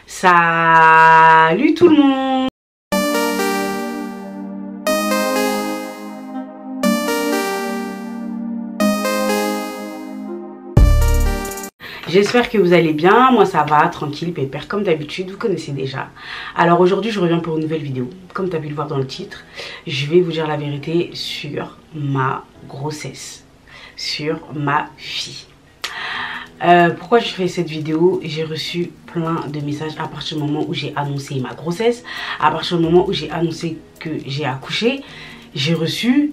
Salut tout le monde! J'espère que vous allez bien, moi ça va, tranquille, pépère, comme d'habitude, vous connaissez déjà. Alors aujourd'hui je reviens pour une nouvelle vidéo, comme tu as pu le voir dans le titre. Je vais vous dire la vérité sur ma grossesse, sur ma fille. Pourquoi je fais cette vidéo? J'ai reçu plein de messages à partir du moment où j'ai annoncé ma grossesse, à partir du moment où j'ai annoncé que j'ai accouché. J'ai reçu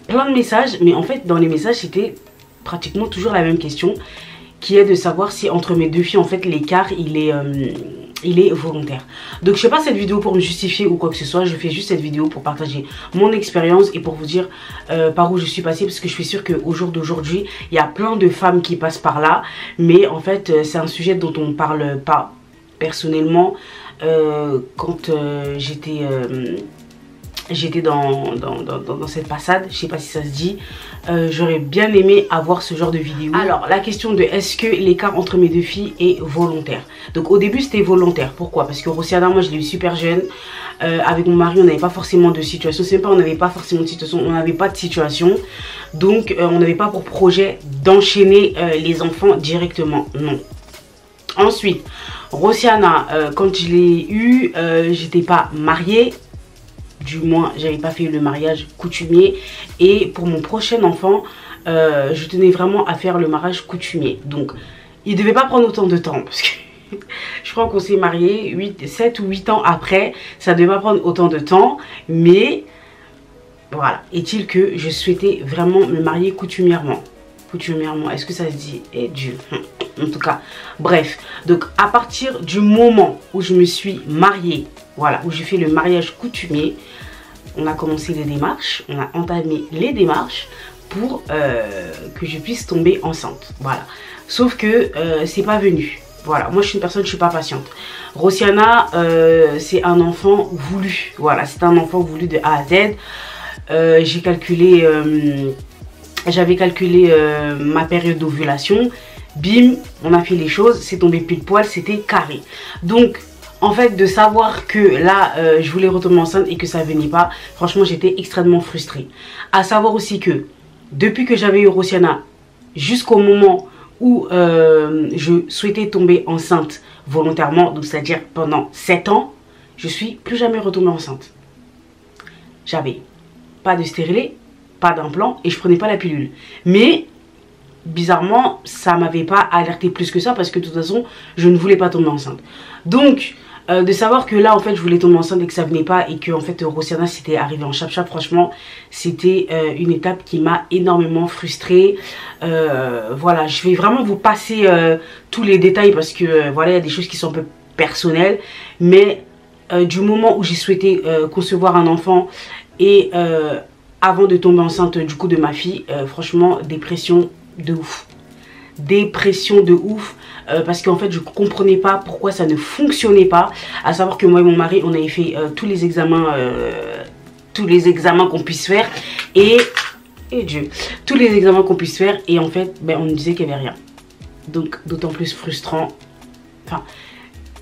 plein de messages, mais en fait dans les messages c'était pratiquement toujours la même question, qui est de savoir si entre mes deux filles en fait l'écart il est volontaire. Donc je fais pas cette vidéo pour me justifier ou quoi que ce soit, je fais juste cette vidéo pour partager mon expérience et pour vous dire par où je suis passée, parce que je suis sûre qu'au jour d'aujourd'hui il y a plein de femmes qui passent par là, mais en fait c'est un sujet dont on parle pas. Personnellement quand j'étais dans cette passade, je sais pas si ça se dit, j'aurais bien aimé avoir ce genre de vidéo. Alors la question de est-ce que l'écart entre mes deux filles est volontaire? Donc au début c'était volontaire. Pourquoi? Parce que Rosiana, moi je l'ai eu super jeune, avec mon mari on n'avait pas forcément de situation, c'est même pas on n'avait pas forcément de situation, on n'avait pas de situation, donc on n'avait pas pour projet d'enchaîner les enfants directement, non. Ensuite Rosiana, quand je l'ai eu, j'étais pas mariée. Du moins, j'avais pas fait le mariage coutumier. Et pour mon prochain enfant, je tenais vraiment à faire le mariage coutumier. Donc, il devait pas prendre autant de temps. Parce que je crois qu'on s'est marié 7 ou 8 ans après. Ça devait pas prendre autant de temps. Mais, voilà. Est-il que je souhaitais vraiment me marier coutumièrement. Coutumièrement, est-ce que ça se dit? Eh Dieu. En tout cas, bref. Donc, à partir du moment où je me suis mariée, voilà, où j'ai fait le mariage coutumier, on a commencé les démarches, on a entamé les démarches pour que je puisse tomber enceinte. Voilà. Sauf que c'est pas venu. Voilà, moi je suis une personne, je suis pas patiente. Rosiana, c'est un enfant voulu. Voilà, c'est un enfant voulu de A à Z. J'ai calculé, j'avais calculé ma période d'ovulation. Bim, on a fait les choses, c'est tombé pile poil, c'était carré. Donc, en fait, de savoir que là, je voulais retomber enceinte et que ça venait pas, franchement, j'étais extrêmement frustrée. À savoir aussi que, depuis que j'avais eu Rosiana, jusqu'au moment où je souhaitais tomber enceinte volontairement, donc c'est-à-dire pendant 7 ans, je suis plus jamais retombée enceinte. J'avais pas de stérilet, pas d'implant et je prenais pas la pilule. Mais bizarrement, ça m'avait pas alerté plus que ça parce que de toute façon, je ne voulais pas tomber enceinte. Donc, de savoir que là, en fait, je voulais tomber enceinte et que ça venait pas et que, en fait, Rosiana, c'était arrivé en chap-chap, franchement, c'était une étape qui m'a énormément frustrée. Voilà, je vais vraiment vous passer tous les détails parce que, voilà, il y a des choses qui sont un peu personnelles. Mais du moment où j'ai souhaité concevoir un enfant et avant de tomber enceinte du coup de ma fille, franchement, dépression de ouf. Dépression de ouf. Parce qu'en fait je comprenais pas pourquoi ça ne fonctionnait pas. À savoir que moi et mon mari on avait fait tous les examens qu'on puisse faire et Dieu, tous les examens qu'on puisse faire et en fait on nous disait qu'il n'y avait rien. Donc d'autant plus frustrant. Enfin,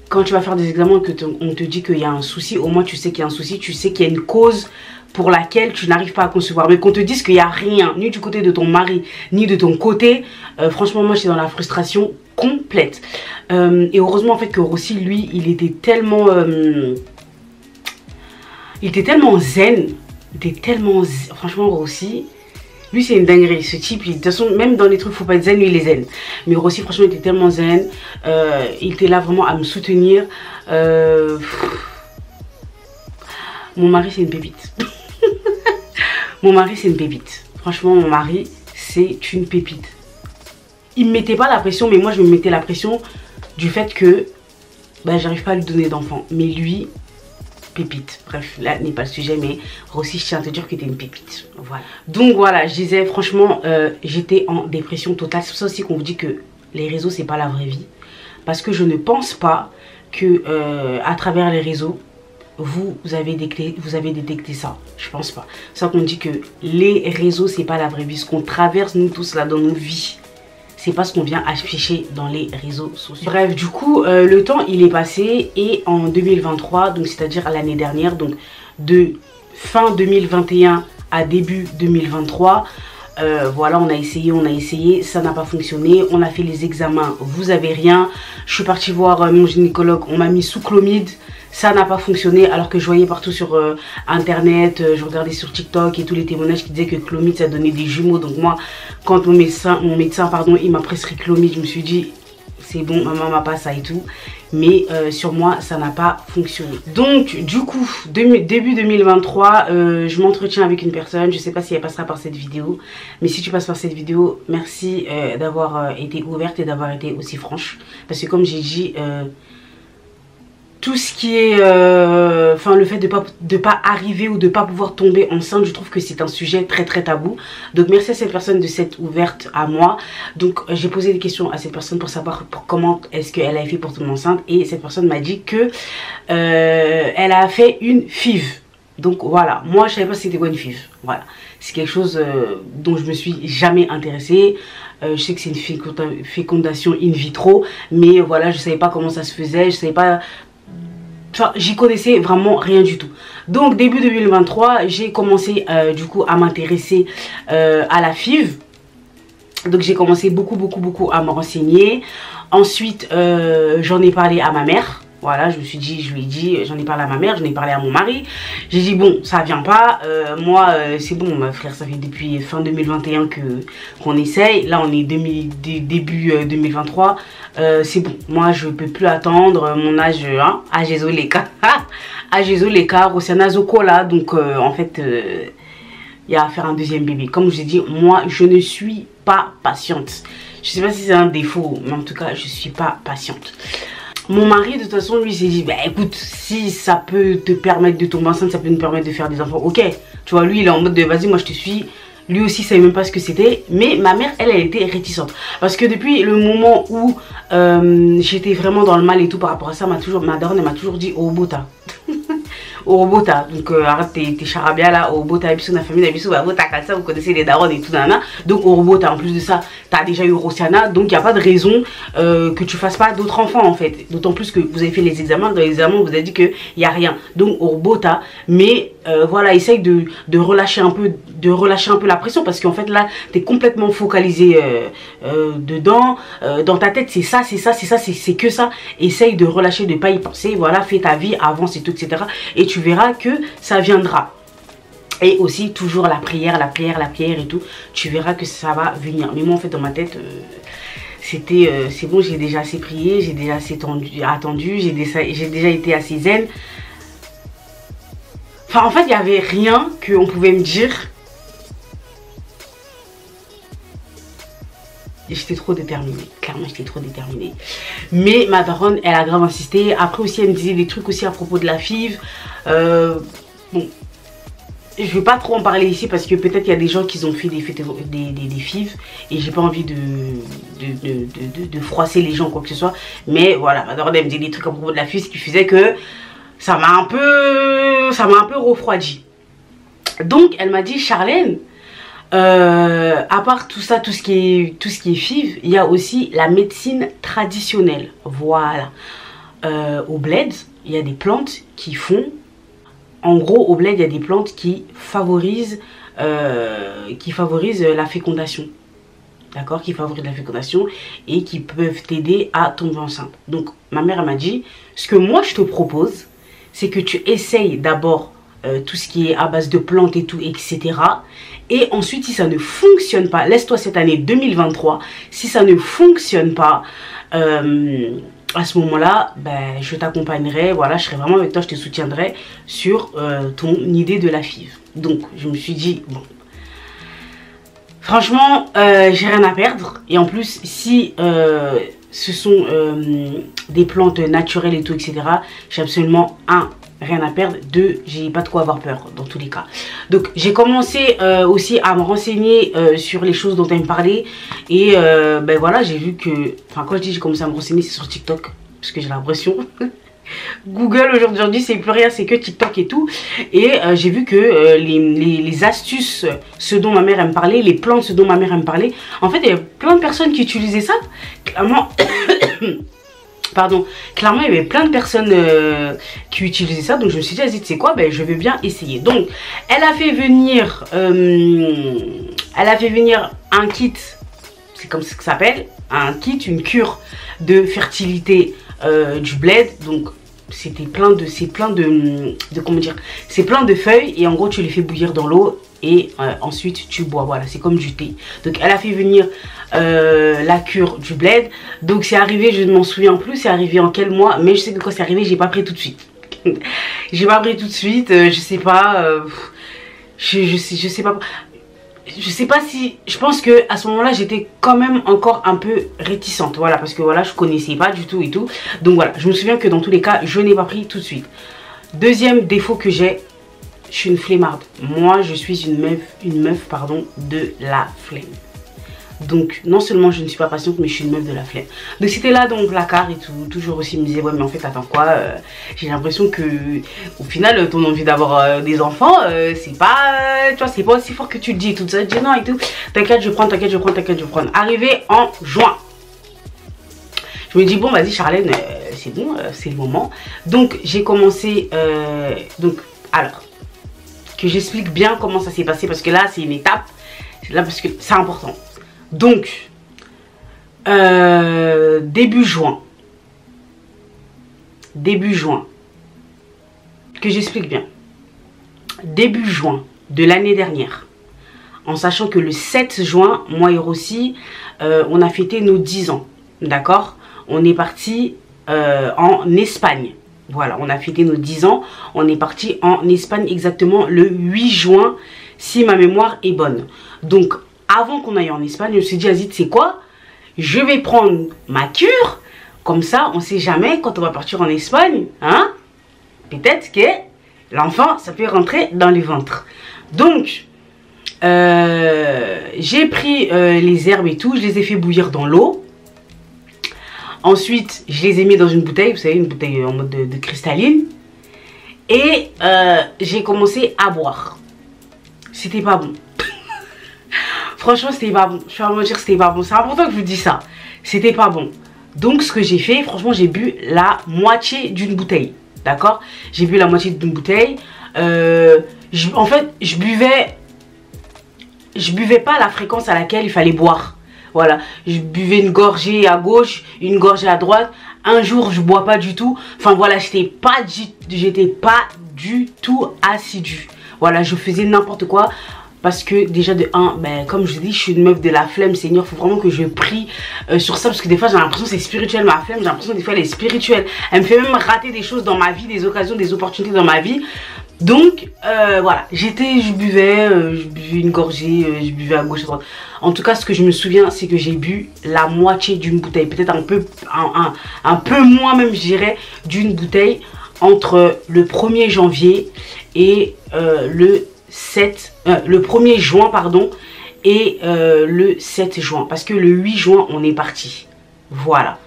quand tu vas faire des examens que on te dit qu'il y a un souci, au moins tu sais qu'il y a un souci, tu sais qu'il y a une cause pour laquelle tu n'arrives pas à concevoir. Mais qu'on te dise qu'il n'y a rien, ni du côté de ton mari, ni de ton côté, franchement moi j'étais dans la frustration complète. Et heureusement en fait que Rossi, lui, il était tellement zen. Franchement Rossi, lui c'est une dinguerie. Ce type, de toute façon, même dans les trucs faut pas être zen, lui il est zen. Mais Rossi franchement il était tellement zen. Il était là vraiment à me soutenir. Mon mari c'est une pépite. Mon mari c'est une pépite. Franchement mon mari c'est une pépite. Il me mettait pas la pression, mais moi je me mettais la pression du fait que j'arrive pas à lui donner d'enfant. Mais lui, pépite. Bref, là n'est pas le sujet, mais Rossi, je tiens à te dire que t'es une pépite. Voilà. Donc voilà, je disais franchement, j'étais en dépression totale. C'est pour ça aussi qu'on vous dit que les réseaux c'est pas la vraie vie. Parce que je ne pense pas que à travers les réseaux, vous avez détecté ça. Je pense pas. C'est ça qu'on dit que les réseaux c'est pas la vraie vie. Ce qu'on traverse nous tous là dans nos vies, c'est pas ce qu'on vient afficher dans les réseaux sociaux. Bref, du coup, le temps il est passé et en 2023, donc c'est-à-dire l'année dernière, donc de fin 2021 à début 2023, voilà, on a essayé, ça n'a pas fonctionné, on a fait les examens, vous avez rien. Je suis partie voir mon gynécologue, on m'a mis sous chlomide, ça n'a pas fonctionné, alors que je voyais partout sur internet, je regardais sur TikTok et tous les témoignages qui disaient que chlomide ça donnait des jumeaux. Donc moi, quand mon médecin pardon, il m'a prescrit chlomide, je me suis dit c'est bon, maman m'a pas ça et tout. Mais sur moi ça n'a pas fonctionné. Donc du coup début 2023, je m'entretiens avec une personne. Je sais pas si elle passera par cette vidéo, mais si tu passes par cette vidéo, merci d'avoir été ouverte et d'avoir été aussi franche, parce que comme j'ai dit, tout ce qui est enfin le fait de pas arriver ou de pas pouvoir tomber enceinte, je trouve que c'est un sujet très tabou. Donc merci à cette personne de s'être ouverte à moi. Donc j'ai posé des questions à cette personne pour savoir comment est-ce qu'elle avait fait pour tomber enceinte, et cette personne m'a dit que elle a fait une FIV. Donc voilà, moi je savais pas c'était quoi une FIV. Voilà, c'est quelque chose dont je me suis jamais intéressée. Je sais que c'est une fécondation in vitro, mais voilà, je savais pas comment ça se faisait, je savais pas. Enfin, j'y connaissais vraiment rien du tout. Donc début 2023, j'ai commencé du coup à m'intéresser à la FIV. Donc j'ai commencé beaucoup à me renseigner. Ensuite j'en ai parlé à ma mère. Voilà, je lui ai dit, j'en ai parlé à ma mère, j'en ai parlé à mon mari. J'ai dit bon, ça vient pas, moi c'est bon, ma frère, ça fait depuis fin 2021 qu'on essaye. Là on est début 2023, c'est bon, moi je peux plus attendre, mon âge, hein, Agézoleka, Rosiana Zokola, donc en fait il y a à faire un deuxième bébé. Comme je vous ai dit, moi je ne suis pas patiente. Je sais pas si c'est un défaut, mais en tout cas je suis pas patiente. Mon mari de toute façon lui s'est dit bah écoute, si ça peut te permettre de tomber enceinte, ça peut nous permettre de faire des enfants, ok. Tu vois, lui il est en mode de vas-y, moi je te suis. Lui aussi savait même pas ce que c'était. Mais ma mère elle était réticente, parce que depuis le moment où j'étais vraiment dans le mal et tout par rapport à ça, ma daronne elle m'a toujours dit oh bota Orobota, donc arrête tes charabia là. Orobota, et puis la famille d'Abisso, ça vous connaissez les darons et tout, nana. Donc Orobota, en plus de ça, t'as déjà eu Rosiana, donc il n'y a pas de raison que tu fasses pas d'autres enfants en fait. D'autant plus que vous avez fait les examens, dans les examens, vous avez dit qu'il n'y a rien. Donc Orobota, mais voilà, essaye de relâcher un peu, la pression, parce qu'en fait là, t'es complètement focalisé dedans. Dans ta tête, c'est ça, c'est que ça. Essaye de relâcher, de pas y penser. Voilà, fais ta vie, avance et tout, etc. Et tu verras que ça viendra. Et aussi toujours la prière et tout. Tu verras que ça va venir. Mais moi en fait dans ma tête c'était c'est bon, j'ai déjà assez prié, j'ai déjà assez attendu, j'ai déjà été assez zen. Enfin en fait il n'y avait rien qu'on pouvait me dire. J'étais trop déterminée, clairement j'étais trop déterminée. Mais ma daronne elle a grave insisté. Après aussi elle me disait des trucs aussi à propos de la FIV. Bon, je vais pas trop en parler ici parce que peut-être il y a des gens qui ont fait des FIV et j'ai pas envie de froisser les gens quoi que ce soit. Mais voilà, ma daronne elle me disait des trucs à propos de la FIV, ce qui faisait que ça m'a un peu refroidi. Donc elle m'a dit Charlène, à part tout ça, tout ce qui est FIV, il y a aussi la médecine traditionnelle. Voilà, au bled il y a des plantes qui font, en gros au bled il y a des plantes qui favorisent la fécondation, d'accord, qui favorisent la fécondation et qui peuvent t'aider à tomber enceinte. Donc ma mère elle m'a dit, ce que moi je te propose, c'est que tu essayes d'abord tout ce qui est à base de plantes et tout, etc. Et ensuite si ça ne fonctionne pas, laisse-toi cette année 2023, si ça ne fonctionne pas, à ce moment là ben, je t'accompagnerai, voilà, je serai vraiment avec toi, je te soutiendrai sur ton idée de la FIV. Donc je me suis dit bon, franchement j'ai rien à perdre, et en plus si ce sont des plantes naturelles et tout, etc., j'ai absolument rien à perdre, j'ai pas de quoi avoir peur dans tous les cas. Donc j'ai commencé aussi à me renseigner sur les choses dont elle me parlait, et ben voilà, j'ai vu que, enfin quand je dis j'ai commencé à me renseigner, c'est sur TikTok, parce que j'ai l'impression Google aujourd'hui c'est plus rien, c'est que TikTok et tout. Et j'ai vu que les astuces, ce dont ma mère aime parler, les plantes, ce dont ma mère aime parler, en fait il y a plein de personnes qui utilisaient ça. Clairement, pardon, clairement il y avait plein de personnes qui utilisaient ça. Donc je me suis dit, vas-y, tu sais quoi, ben, je vais bien essayer. Donc elle a fait venir un kit, c'est comme ça que ça s'appelle, un kit, une cure de fertilité du bled. Donc c'était plein de comment dire, c'est plein de feuilles et en gros tu les fais bouillir dans l'eau et ensuite tu bois. Voilà, c'est comme du thé. Donc elle a fait venir la cure du bled. Donc c'est arrivé, je ne m'en souviens plus, c'est arrivé en quel mois, mais je sais que quand c'est arrivé, j'ai pas pris tout de suite. J'ai pas pris tout de suite, je sais pas, je sais pas. Je sais pas si, je pense que à ce moment-là j'étais quand même encore un peu réticente, voilà, parce que voilà, je connaissais pas du tout et tout. Donc voilà, je me souviens que dans tous les cas je n'ai pas pris tout de suite. Deuxième défaut que j'ai, je suis une flemmarde. Moi je suis une meuf pardon, de la flemme. Donc non seulement je ne suis pas patiente, mais je suis une meuf de la flemme. Donc c'était là dans mon placard et tout, toujours aussi me disait, ouais mais en fait attends quoi, j'ai l'impression que au final ton envie d'avoir des enfants, c'est pas, tu vois, c'est pas aussi fort que tu le dis et tout ça. Je dis non et tout, t'inquiète je prends, t'inquiète je prends, t'inquiète je prends. Arrivé en juin, je me dis bon vas-y Charlène, c'est bon, c'est le moment. Donc j'ai commencé, donc alors, que j'explique bien comment ça s'est passé, parce que là c'est une étape, là parce que c'est important. Donc, début juin, que j'explique bien, début juin de l'année dernière, en sachant que le 7 juin, moi et Rossi, on a fêté nos 10 ans, d'accord? On est parti en Espagne, voilà, on a fêté nos 10 ans, on est parti en Espagne exactement le 8 juin, si ma mémoire est bonne. Donc, avant qu'on aille en Espagne, je me suis dit, vas-y, tu sais quoi, je vais prendre ma cure, comme ça, on sait jamais, quand on va partir en Espagne, hein, peut-être que l'enfant, ça peut rentrer dans le ventre. Donc, j'ai pris les herbes et tout, je les ai fait bouillir dans l'eau. Ensuite, je les ai mis dans une bouteille, vous savez, une bouteille en mode de cristalline. Et j'ai commencé à boire. C'était pas bon. Franchement, c'était pas bon. Je vais vous dire, c'était pas bon. C'est important que je vous dise ça. C'était pas bon. Donc, ce que j'ai fait, franchement, j'ai bu la moitié d'une bouteille. D'accord? J'ai bu la moitié d'une bouteille. En fait, je buvais pas à la fréquence à laquelle il fallait boire. Voilà. Je buvais une gorgée à gauche, une gorgée à droite. Un jour, je bois pas du tout. Enfin, voilà, j'étais pas du tout assidue. Voilà, je faisais n'importe quoi. Parce que déjà de 1, ben, comme je vous dis, je suis une meuf de la flemme, Seigneur, il faut vraiment que je prie sur ça. Parce que des fois j'ai l'impression que c'est spirituel, ma flemme, j'ai l'impression que des fois elle est spirituelle. Elle me fait même rater des choses dans ma vie, des occasions, des opportunités dans ma vie. Donc voilà, je buvais une gorgée, je buvais à gauche, à droite. En tout cas, ce que je me souviens, c'est que j'ai bu la moitié d'une bouteille. Peut-être un peu moins même, je dirais, d'une bouteille entre le 1er janvier et le 1er juin pardon, et le 7 juin, parce que le 8 juin on est parti. Voilà,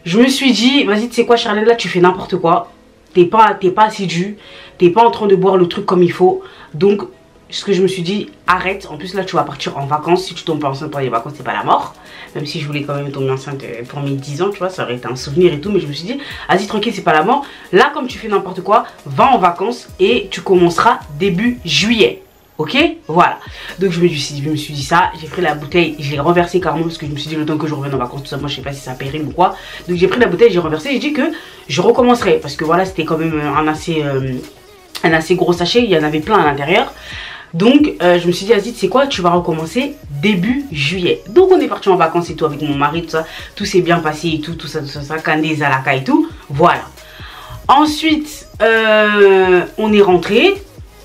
je me suis dit vas-y, tu sais quoi Charlène, là tu fais n'importe quoi, t'es pas assidu, t'es pas en train de boire le truc comme il faut. Donc ce que je me suis dit, arrête. En plus là tu vas partir en vacances, si tu tombes pas enceinte pendant les vacances c'est pas la mort. Même si je voulais quand même tomber enceinte pour mes 10 ans, tu vois, ça aurait été un souvenir et tout. Mais je me suis dit, vas-y tranquille, c'est pas la mort. Là comme tu fais n'importe quoi, va en vacances et tu commenceras début juillet. Ok, voilà. Donc je me suis dit ça, j'ai pris la bouteille, je l'ai renversée carrément parce que je me suis dit le temps que je revienne en vacances, tout ça, moi je sais pas si ça périme ou quoi. Donc j'ai pris la bouteille, j'ai renversé, j'ai dit que je recommencerai parce que voilà, c'était quand même un assez gros sachet, il y en avait plein à l'intérieur. Donc je me suis dit, vas-y, tu sais quoi, tu vas recommencer début juillet. Donc on est parti en vacances et tout avec mon mari, tout ça, tout s'est bien passé et tout ça, Kandé, Zalaka et tout, voilà. Ensuite, on est rentré.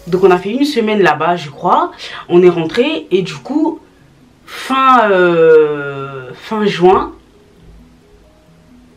Donc on a fait une semaine là-bas, je crois. On est rentré et du coup, fin juin,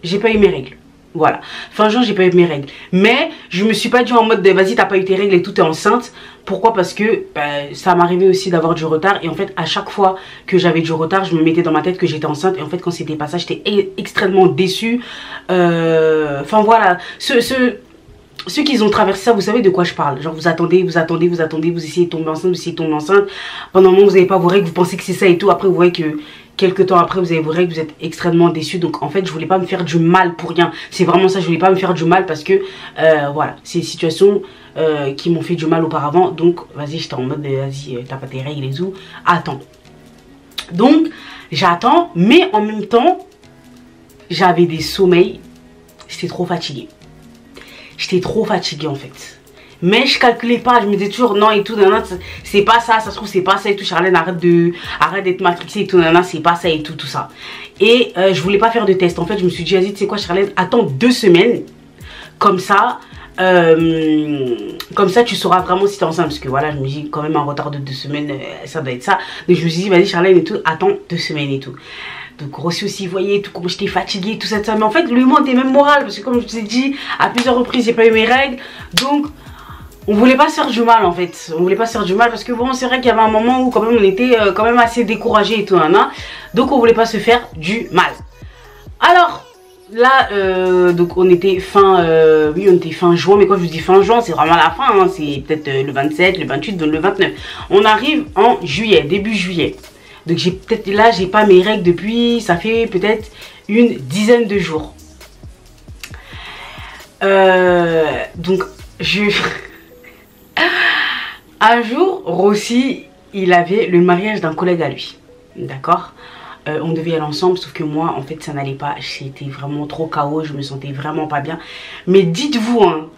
j'ai pas eu mes règles. Voilà, fin juin j'ai pas eu mes règles. Mais je me suis pas dit en mode de vas-y t'as pas eu tes règles et tout, t'es enceinte. Pourquoi? Parce que ça m'arrivait aussi d'avoir du retard. Et en fait à chaque fois que j'avais du retard, je me mettais dans ma tête que j'étais enceinte. Et en fait quand c'était pas ça, j'étais extrêmement déçue. Enfin voilà, ceux qui ont traversé ça, vous savez de quoi je parle. Genre vous attendez, vous essayez de tomber enceinte, vous essayez de tomber enceinte. Pendant un moment vous n'avez pas vos règles, vous pensez que c'est ça et tout. Après vous voyez que quelques temps après vous avez vos règles, vous êtes extrêmement déçus. Donc en fait je voulais pas me faire du mal pour rien. C'est vraiment ça, je voulais pas me faire du mal parce que voilà, c'est des situations qui m'ont fait du mal auparavant. Donc vas-y, j'étais en mode vas-y, t'as pas tes règles et tout, attends. Donc j'attends, mais en même temps j'avais des sommeils, j'étais trop fatiguée. J'étais trop fatiguée en fait. Mais je calculais pas, je me disais toujours non et tout, c'est pas ça, ça se trouve c'est pas ça et tout. Charlène, arrête d'être matrixée et tout, c'est pas ça et tout, tout ça. Et je voulais pas faire de test. En fait, je me suis dit, vas-y, tu sais quoi, Charlène, attends 2 semaines. Comme ça, tu sauras vraiment si t'es enceinte. Parce que voilà, je me dis quand même un retard de 2 semaines, ça doit être ça. Donc je me suis dit, vas-y, Charlène et tout, attends 2 semaines et tout. Donc Rossi aussi, vous voyez, tout comme j'étais fatiguée, tout ça, tout ça. Mais en fait, le monde est même moral. Parce que comme je vous ai dit, à plusieurs reprises, j'ai pas eu mes règles. Donc, on voulait pas se faire du mal en fait. On voulait pas se faire du mal parce que bon, c'est vrai qu'il y avait un moment où quand même on était quand même assez découragés et tout. Donc on voulait pas se faire du mal. Alors, là, donc on était oui, on était fin juin. Mais quand je vous dis fin juin, c'est vraiment la fin. Hein. C'est peut-être le 27, le 28, le 29. On arrive en juillet, début juillet. Donc j'ai pas mes règles depuis, ça fait peut-être une dizaine de jours. Donc un jour, Rossi, il avait le mariage d'un collègue à lui. D'accord, on devait y aller ensemble, sauf que moi, en fait, ça n'allait pas. J'étais vraiment trop KO, je me sentais vraiment pas bien. Mais dites-vous, hein,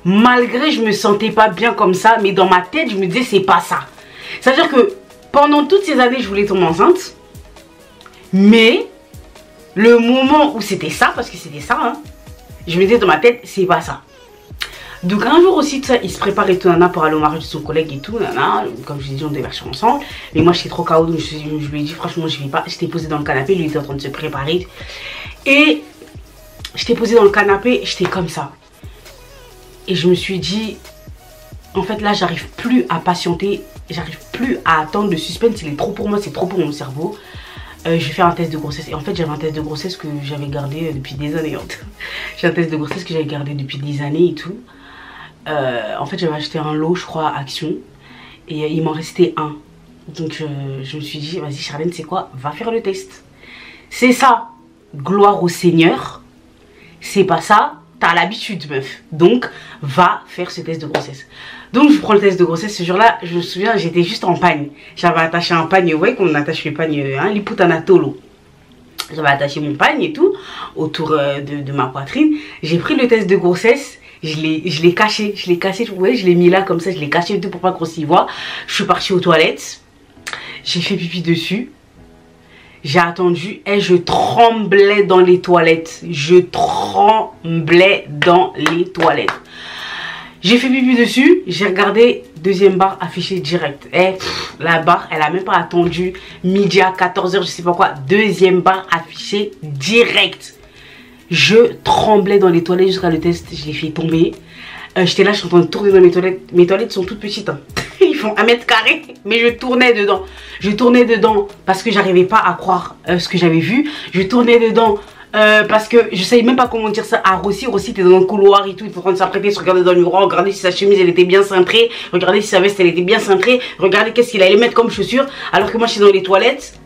malgré je me sentais pas bien comme ça, mais dans ma tête, je me disais, c'est pas ça. C'est-à-dire que pendant toutes ces années, je voulais tomber enceinte. Mais le moment où c'était ça, parce que c'était ça, hein, je me disais dans ma tête, c'est pas ça. Donc un jour aussi, tout ça, il se prépare et tout, pour aller au mariage de son collègue et tout, comme je l'ai dit, on devait marcher ensemble. Mais moi, j'étais trop KO, donc je lui ai dit, franchement, je vais pas. J'étais posée dans le canapé, lui était en train de se préparer. Et j'étais posée dans le canapé, j'étais comme ça. Et je me suis dit, en fait, là, j'arrive plus à patienter, j'arrive plus à attendre, le suspense, il est trop pour moi, c'est trop pour mon cerveau. Je vais faire un test de grossesse. Et en fait, j'avais un test de grossesse que j'avais gardé depuis des années. J'ai un test de grossesse que j'avais gardé depuis des années et tout. En fait, j'avais acheté un lot, je crois, à Action. Et il m'en restait un. Donc, je me suis dit, vas-y, Charlène, c'est quoi? Va faire le test. C'est ça, gloire au Seigneur. C'est pas ça, t'as l'habitude, meuf. Donc, va faire ce test de grossesse. Donc, je prends le test de grossesse. Ce jour-là, je me souviens, j'étais juste en pagne. J'avais attaché un pagne, vous voyez qu'on attache le pagne, hein, l'hypotanatolo. J'avais attaché mon pagne et tout, autour de ma poitrine. J'ai pris le test de grossesse. Je l'ai caché, vous voyez, je l'ai mis là comme ça, je l'ai caché tout pour pas qu'on s'y voit. Je suis partie aux toilettes, j'ai fait pipi dessus, j'ai attendu et je tremblais dans les toilettes. J'ai fait pipi dessus, j'ai regardé, deuxième barre affichée direct. Et la barre, elle a même pas attendu midi à 14 h, je sais pas quoi, deuxième barre affichée direct. Je tremblais dans les toilettes jusqu'à le test, je l'ai fait tomber. J'étais là, je suis en train de tourner dans mes toilettes. Mes toilettes sont toutes petites, hein. Ils font 1 mètre carré, mais je tournais dedans. Je tournais dedans parce que j'arrivais pas à croire ce que j'avais vu. Je tournais dedans parce que je savais même pas comment dire ça à Rossi. Rossi était dans le couloir et tout, il faut prendre s'apprêter, se regarder dans le miroir, regarder si sa chemise elle était bien cintrée, regarder si sa veste elle était bien cintrée, regarder qu'est-ce qu'il allait mettre comme chaussures. Alors que moi je suis dans les toilettes,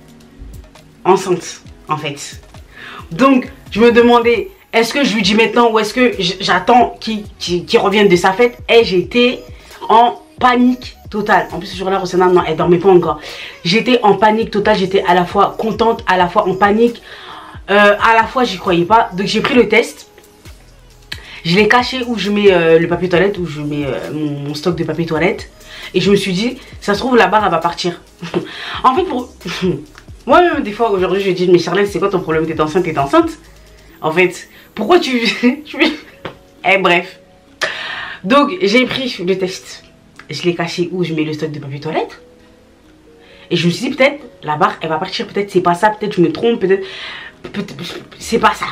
enceinte en fait. Donc je me demandais, est-ce que je lui dis maintenant ou est-ce que j'attends qu'il revienne de sa fête? Et j'étais en panique totale. En plus ce jour-là, Rossana, non, elle dormait pas encore. J'étais en panique totale, j'étais à la fois contente, à la fois en panique, à la fois j'y croyais pas. Donc j'ai pris le test, je l'ai caché où je mets le papier toilette, où je mets mon stock de papier toilette. Et je me suis dit, ça se trouve la barre elle va partir. En fait pour... Moi-même des fois aujourd'hui je dis, mais Charlène, c'est quoi ton problème? T'es enceinte, t'es enceinte? En fait, pourquoi tu... Eh bref. Donc j'ai pris le test. Je l'ai caché où je mets le stock de papier toilette. Et je me suis dit peut-être la barre elle va partir, peut-être c'est pas ça, peut-être je me trompe, peut-être c'est pas ça.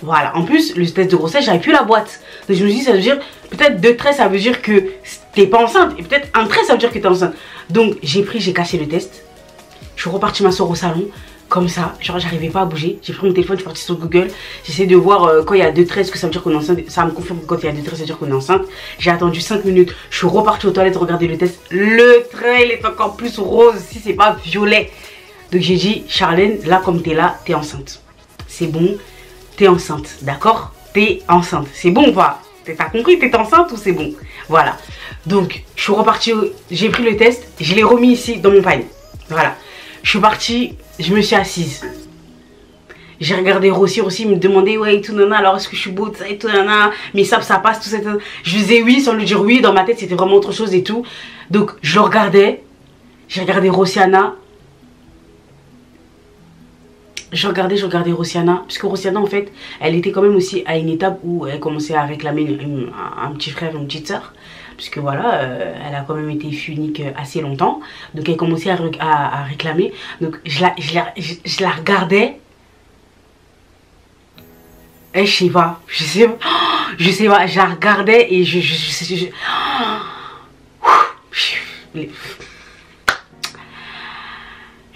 Voilà, en plus le test de grossesse j'avais plus la boîte. Donc je me suis dit ça veut dire, peut-être 2 traits ça veut dire que t'es pas enceinte. Et peut-être un trait ça veut dire que t'es enceinte. Donc j'ai cassé le test. Je suis repartie m'asseoir au salon. Comme ça, genre j'arrivais pas à bouger. J'ai pris mon téléphone, je suis partie sur Google. J'essaie de voir quand il y a 2 traits, est-ce que ça veut dire qu'on est enceinte. Ça me confirme que quand il y a 2 traits, ça veut dire qu'on est enceinte. J'ai attendu 5 minutes. Je suis repartie aux toilettes regarder le test. Le trait il est encore plus rose si c'est pas violet. Donc j'ai dit, Charlène, là comme t'es là, t'es enceinte. C'est bon, t'es enceinte, d'accord? T'es enceinte. C'est bon ou pas? T'as compris, t'es enceinte ou c'est bon? Voilà. Donc je suis repartie, j'ai pris le test, je l'ai remis ici dans mon panier. Voilà. Je suis partie, je me suis assise. J'ai regardé Rossi me demandait ouais et tout nana, alors est-ce que je suis beau, ça et tout nana, mais ça passe, tout ça. Je disais oui sans lui dire oui, dans ma tête c'était vraiment autre chose et tout. Donc je le regardais, j'ai regardé Rossiana. Je regardais Rossiana, parce que Rossiana en fait, elle était quand même aussi à une étape où elle commençait à réclamer un petit frère, une petite soeur. Puisque voilà, elle a quand même été fille unique assez longtemps. Donc elle commençait à réclamer. Donc je la regardais. Et je sais pas, je la regardais et je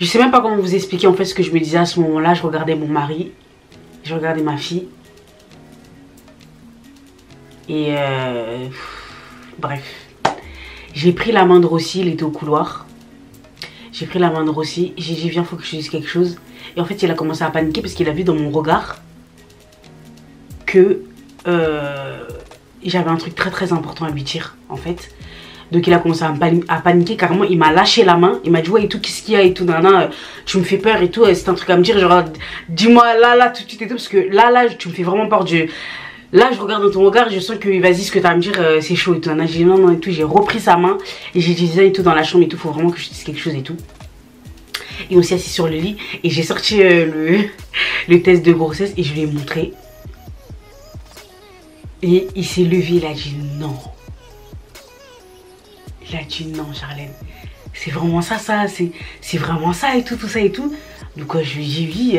sais même pas comment vous expliquer en fait ce que je me disais à ce moment-là. Je regardais mon mari, je regardais ma fille. Et bref, j'ai pris la main de Rossi, il était au couloir. J'ai pris la main de Rossi, j'ai dit viens, faut que je te dise quelque chose. Et en fait il a commencé à paniquer parce qu'il a vu dans mon regard que j'avais un truc très important à lui dire en fait. Donc il a commencé à paniquer carrément, il m'a lâché la main, il m'a dit ouais et tout, qu'est-ce qu'il y a et tout, nana, tu me fais peur et tout, c'est un truc à me dire, genre dis-moi là tout de suite et tout, parce que là tu me fais vraiment peur. Là je regarde dans ton regard, je sens que vas-y ce que tu as à me dire c'est chaud et tout, nana. J'ai dit non et tout, j'ai repris sa main et j'ai dit et tout dans la chambre et tout, faut vraiment que je dise quelque chose et tout. Et on s'est assis sur le lit et j'ai sorti le test de grossesse et je lui ai montré. Et il s'est levé, il a dit non. Il a dit non Charlène, c'est vraiment ça, c'est vraiment ça et tout ça et tout. Donc je lui ai dit oui,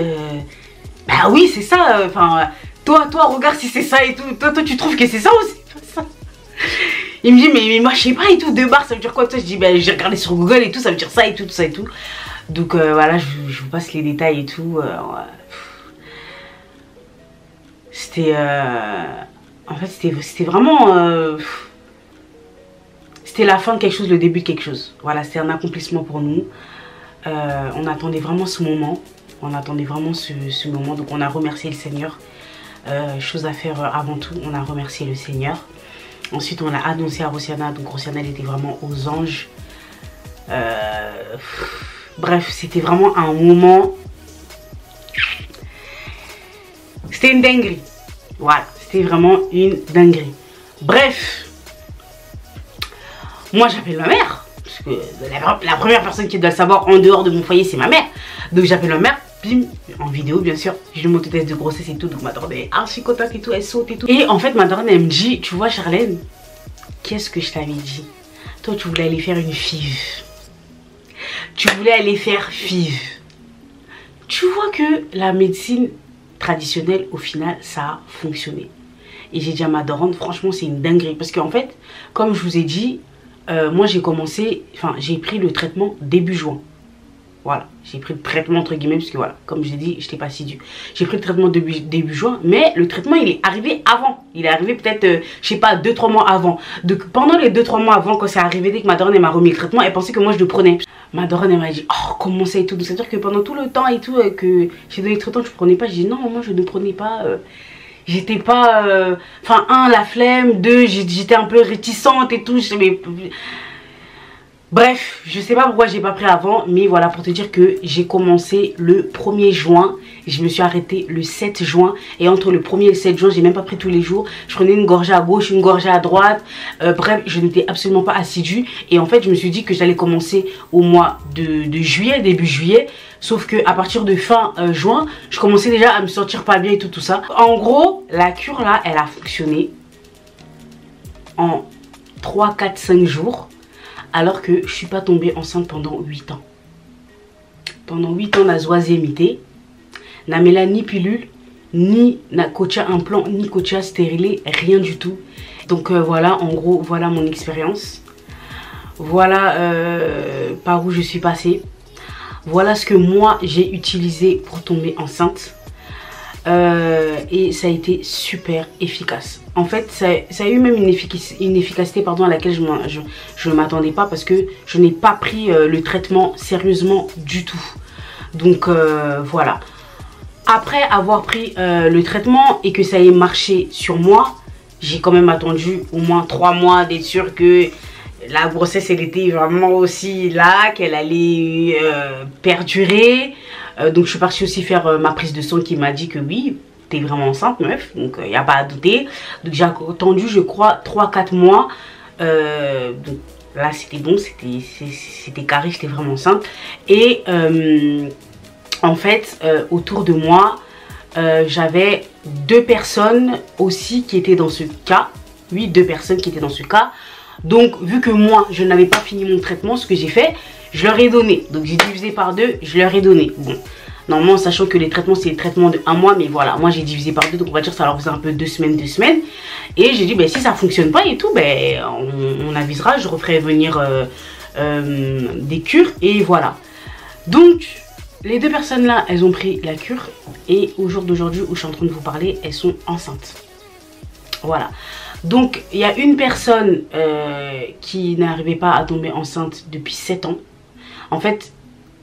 bah oui c'est ça, enfin toi regarde si c'est ça et tout, toi tu trouves que c'est ça ou c'est pas ça? Il me dit mais moi je sais pas et tout, 2 barres ça veut dire quoi? Toi je dis bah j'ai regardé sur Google et tout, ça veut dire ça et tout, ça et tout. Donc voilà, je vous passe les détails et tout. C'était en fait c'était vraiment c'était la fin de quelque chose, le début de quelque chose. Voilà, c'était un accomplissement pour nous. On attendait vraiment ce moment. On attendait vraiment ce moment. Donc on a remercié le Seigneur. Chose à faire avant tout, on a remercié le Seigneur. Ensuite on a annoncé à Rossiana. Donc Rossiana elle était vraiment aux anges. Bref, c'était vraiment un moment. C'était une dinguerie. Voilà, c'était vraiment une dinguerie. Bref. Moi j'appelle ma mère, parce que la première personne qui doit le savoir en dehors de mon foyer c'est ma mère. Donc j'appelle ma mère, bim, en vidéo bien sûr, je lui montre le test de grossesse et tout. Donc ma daronne est archi contente et tout, elle saute et tout. Et en fait ma daronne elle me dit, tu vois Charlène, qu'est-ce que je t'avais dit? Toi tu voulais aller faire une FIV. Tu voulais aller faire FIV. Tu vois que la médecine traditionnelle au final ça a fonctionné. Et j'ai dit à ma daronne, franchement c'est une dinguerie. Parce qu'en fait, comme je vous ai dit, moi j'ai commencé, enfin j'ai pris le traitement début juin. Voilà, j'ai pris le traitement entre guillemets parce que voilà, comme je l'ai dit, je n'étais pas assidue. J'ai pris le traitement début juin, mais le traitement il est arrivé avant. Il est arrivé peut-être, je sais pas, 2-3 mois avant. Donc pendant les 2-3 mois avant, quand c'est arrivé, dès que ma daronne elle m'a remis le traitement, elle pensait que moi je le prenais. Ma daronne elle m'a dit, oh comment ça et tout. Donc c'est à dire que pendant tout le temps et tout que j'ai donné le traitement, je ne prenais pas. J'ai dit non, moi je ne prenais pas. J'étais pas, enfin la flemme, 2 j'étais un peu réticente et tout. Bref, je sais pas pourquoi j'ai pas pris avant, mais voilà pour te dire que j'ai commencé le 1er juin, je me suis arrêtée le 7 juin et entre le 1er et le 7 juin, j'ai même pas pris tous les jours. Je prenais une gorgée à gauche, une gorgée à droite, bref, je n'étais absolument pas assidue et en fait, je me suis dit que j'allais commencer au mois de juillet, début juillet, sauf que à partir de fin juin, je commençais déjà à me sentir pas bien et tout ça. En gros, la cure là, elle a fonctionné en 3, 4, 5 jours. Alors que je suis pas tombée enceinte pendant 8 ans. Pendant 8 ans, na zoazémité, na mela ni pilule, ni Nacocha implant, ni Cocha stérilé, rien du tout. Donc voilà, en gros, voilà mon expérience. Voilà par où je suis passée. Voilà ce que moi j'ai utilisé pour tomber enceinte. Et ça a été super efficace. En fait, ça a eu même une efficacité pardon, à laquelle je ne m'attendais pas, parce que je n'ai pas pris le traitement sérieusement du tout. Donc voilà. Après avoir pris le traitement et que ça ait marché sur moi, j'ai quand même attendu au moins 3 mois d'être sûre que la grossesse elle était vraiment aussi là, qu'elle allait perdurer. Donc je suis partie aussi faire ma prise de sang qui m'a dit que oui, t'es vraiment enceinte meuf, donc il n'y a pas à douter. Donc j'ai attendu je crois 3-4 mois. Donc là c'était bon, c'était carré, j'étais vraiment enceinte. Et en fait autour de moi j'avais 2 personnes aussi qui étaient dans ce cas. Oui, 2 personnes qui étaient dans ce cas. Donc vu que moi je n'avais pas fini mon traitement, ce que j'ai fait, je leur ai donné. Donc j'ai divisé par 2, je leur ai donné. Bon, normalement sachant que les traitements c'est des traitements de 1 mois, mais voilà, moi j'ai divisé par 2, donc on va dire que ça leur faisait un peu 2 semaines. Et j'ai dit ben si ça fonctionne pas et tout, ben on avisera, je referai venir des cures et voilà. Donc les 2 personnes là, elles ont pris la cure et au jour d'aujourd'hui où je suis en train de vous parler, elles sont enceintes. Voilà. Donc il y a une personne qui n'arrivait pas à tomber enceinte depuis 7 ans. En fait,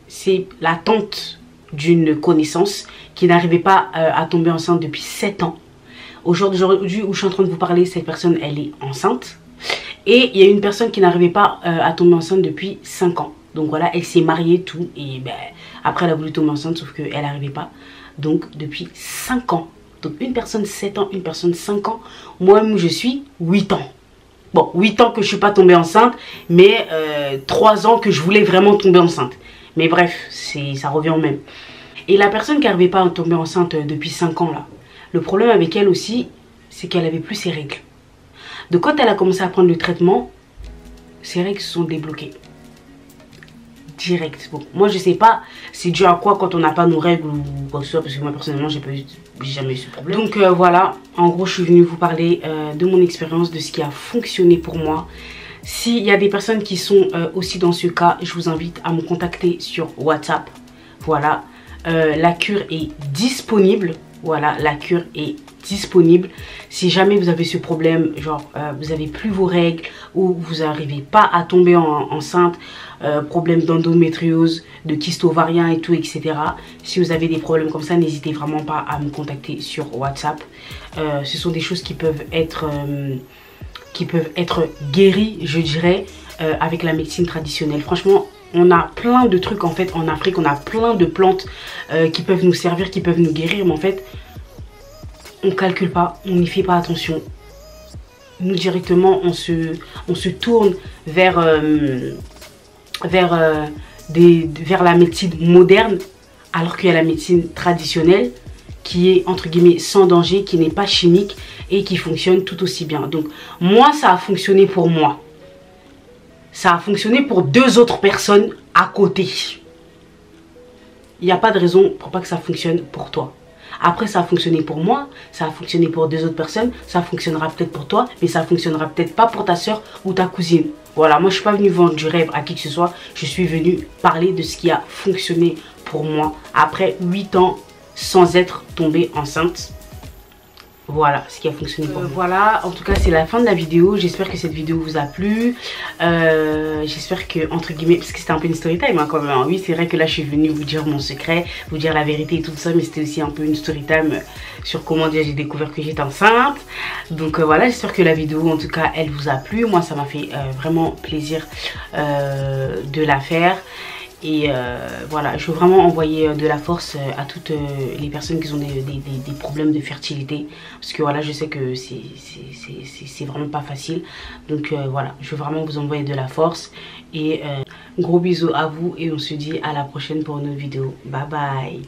c'est la tante d'une connaissance qui n'arrivait pas à tomber enceinte depuis 7 ans. Au jour d'aujourd'hui où je suis en train de vous parler, cette personne, elle est enceinte. Et il y a une personne qui n'arrivait pas à tomber enceinte depuis 5 ans. Donc voilà, elle s'est mariée, tout. Et ben, après, elle a voulu tomber enceinte, sauf qu'elle n'arrivait pas. Donc depuis 5 ans. Donc une personne 7 ans, une personne 5 ans. Moi-même, je suis 8 ans. Bon, 8 ans que je ne suis pas tombée enceinte, mais 3 ans que je voulais vraiment tomber enceinte. Mais bref, ça revient au même. Et la personne qui n'arrivait pas à tomber enceinte depuis 5 ans, là, le problème avec elle aussi, c'est qu'elle n'avait plus ses règles. Donc quand elle a commencé à prendre le traitement, ses règles se sont débloquées. Direct. Bon, moi je sais pas c'est dû à quoi quand on n'a pas nos règles ou quoi que ce soit, parce que moi personnellement j'ai jamais eu ce problème. Donc voilà, en gros je suis venue vous parler de mon expérience, de ce qui a fonctionné pour moi. S'il y a des personnes qui sont aussi dans ce cas, je vous invite à me contacter sur WhatsApp. Voilà, la cure est disponible. Voilà, la cure est disponible. Si jamais vous avez ce problème, genre vous n'avez plus vos règles ou vous n'arrivez pas à tomber enceinte, problème d'endométriose, de kyste ovarien et tout, etc. Si vous avez des problèmes comme ça, n'hésitez vraiment pas à me contacter sur WhatsApp. Ce sont des choses qui peuvent être guéries, je dirais, avec la médecine traditionnelle. Franchement, on a plein de trucs en fait en Afrique, on a plein de plantes qui peuvent nous servir, qui peuvent nous guérir, mais en fait, on calcule pas, on n'y fait pas attention. Nous directement, on se tourne vers la médecine moderne, alors qu'il y a la médecine traditionnelle qui est entre guillemets sans danger, qui n'est pas chimique et qui fonctionne tout aussi bien. Donc moi ça a fonctionné pour moi, ça a fonctionné pour 2 autres personnes à côté. Il n'y a pas de raison pour pas que ça fonctionne pour toi. Après ça a fonctionné pour moi, ça a fonctionné pour 2 autres personnes, ça fonctionnera peut-être pour toi, mais ça fonctionnera peut-être pas pour ta soeur ou ta cousine. Voilà, moi je suis pas venue vendre du rêve à qui que ce soit, je suis venue parler de ce qui a fonctionné pour moi après 8 ans sans être tombée enceinte. Voilà ce qui a fonctionné pour moi. Voilà, en tout cas c'est la fin de la vidéo. J'espère que cette vidéo vous a plu. J'espère que, entre guillemets, parce que c'était un peu une story time hein, quand même. Oui, c'est vrai que là je suis venue vous dire mon secret, vous dire la vérité et tout ça, mais c'était aussi un peu une story time sur comment dire j'ai découvert que j'étais enceinte. Donc voilà, j'espère que la vidéo en tout cas elle vous a plu. Moi ça m'a fait vraiment plaisir de la faire. Et voilà, je veux vraiment envoyer de la force à toutes les personnes qui ont des problèmes de fertilité. Parce que voilà, je sais que c'est vraiment pas facile. Donc voilà, je veux vraiment vous envoyer de la force. Et gros bisous à vous et on se dit à la prochaine pour une autre vidéo. Bye bye.